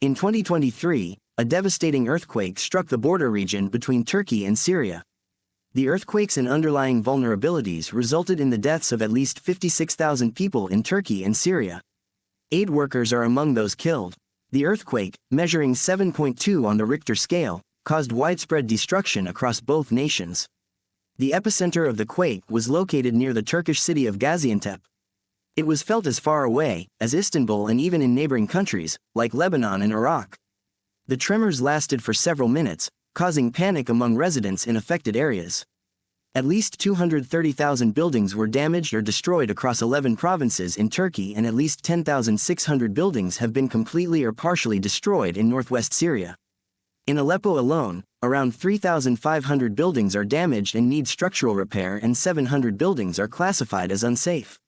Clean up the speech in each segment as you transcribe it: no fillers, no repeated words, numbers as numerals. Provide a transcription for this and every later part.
In 2023, a devastating earthquake struck the border region between Turkey and Syria. The earthquakes and underlying vulnerabilities resulted in the deaths of at least 56,000 people in Turkey and Syria. Aid workers are among those killed. The earthquake, measuring 7.2 on the Richter scale, caused widespread destruction across both nations. The epicenter of the quake was located near the Turkish city of Gaziantep. It was felt as far away as Istanbul and even in neighboring countries, like Lebanon and Iraq. The tremors lasted for several minutes, causing panic among residents in affected areas. At least 230,000 buildings were damaged or destroyed across 11 provinces in Turkey, and at least 10,600 buildings have been completely or partially destroyed in northwest Syria. In Aleppo alone, around 3,500 buildings are damaged and need structural repair, and 700 buildings are classified as unsafe.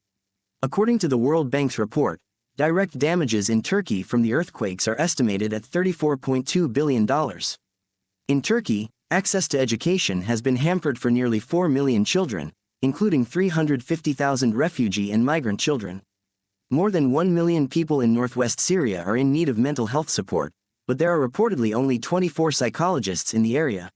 According to the World Bank's report, direct damages in Turkey from the earthquakes are estimated at $34.2 billion. In Turkey, access to education has been hampered for nearly 4 million children, including 350,000 refugee and migrant children. More than 1 million people in northwest Syria are in need of mental health support, but there are reportedly only 24 psychologists in the area.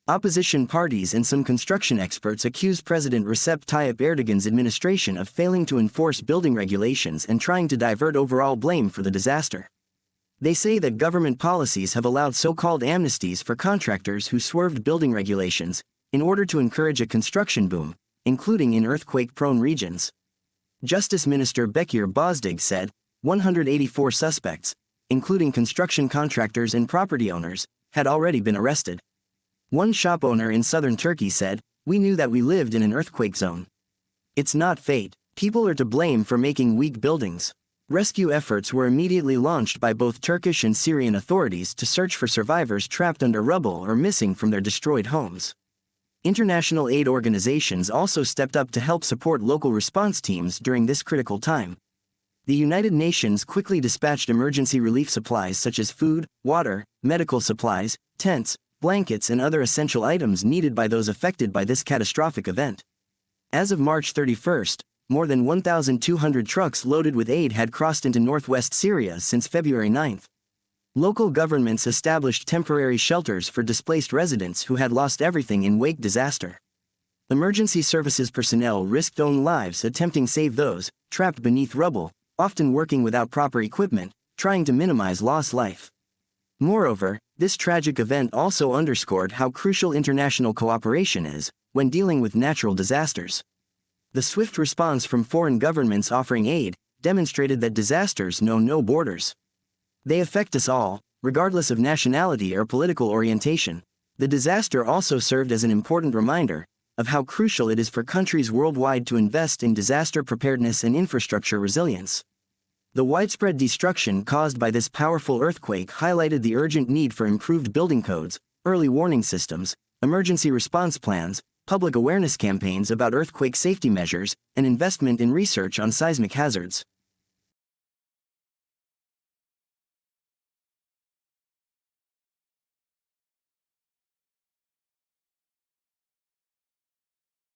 Opposition parties and some construction experts accuse President Recep Tayyip Erdogan's administration of failing to enforce building regulations and trying to divert overall blame for the disaster. They say that government policies have allowed so-called amnesties for contractors who swerved building regulations in order to encourage a construction boom, including in earthquake-prone regions. Justice Minister Bekir Bozdağ said 184 suspects, including construction contractors and property owners, had already been arrested. One shop owner in southern Turkey said, "We knew that we lived in an earthquake zone. It's not fate. People are to blame for making weak buildings." Rescue efforts were immediately launched by both Turkish and Syrian authorities to search for survivors trapped under rubble or missing from their destroyed homes. International aid organizations also stepped up to help support local response teams during this critical time. The United Nations quickly dispatched emergency relief supplies such as food, water, medical supplies, tents, blankets, and other essential items needed by those affected by this catastrophic event. As of March 31st, more than 1,200 trucks loaded with aid had crossed into northwest Syria since February 9th. Local governments established temporary shelters for displaced residents who had lost everything in wake disaster. Emergency services personnel risked own lives attempting to save those trapped beneath rubble, often working without proper equipment, trying to minimize lost life. Moreover, this tragic event also underscored how crucial international cooperation is when dealing with natural disasters. The swift response from foreign governments offering aid demonstrated that disasters know no borders. They affect us all, regardless of nationality or political orientation. The disaster also served as an important reminder of how crucial it is for countries worldwide to invest in disaster preparedness and infrastructure resilience. The widespread destruction caused by this powerful earthquake highlighted the urgent need for improved building codes, early warning systems, emergency response plans, public awareness campaigns about earthquake safety measures, and investment in research on seismic hazards.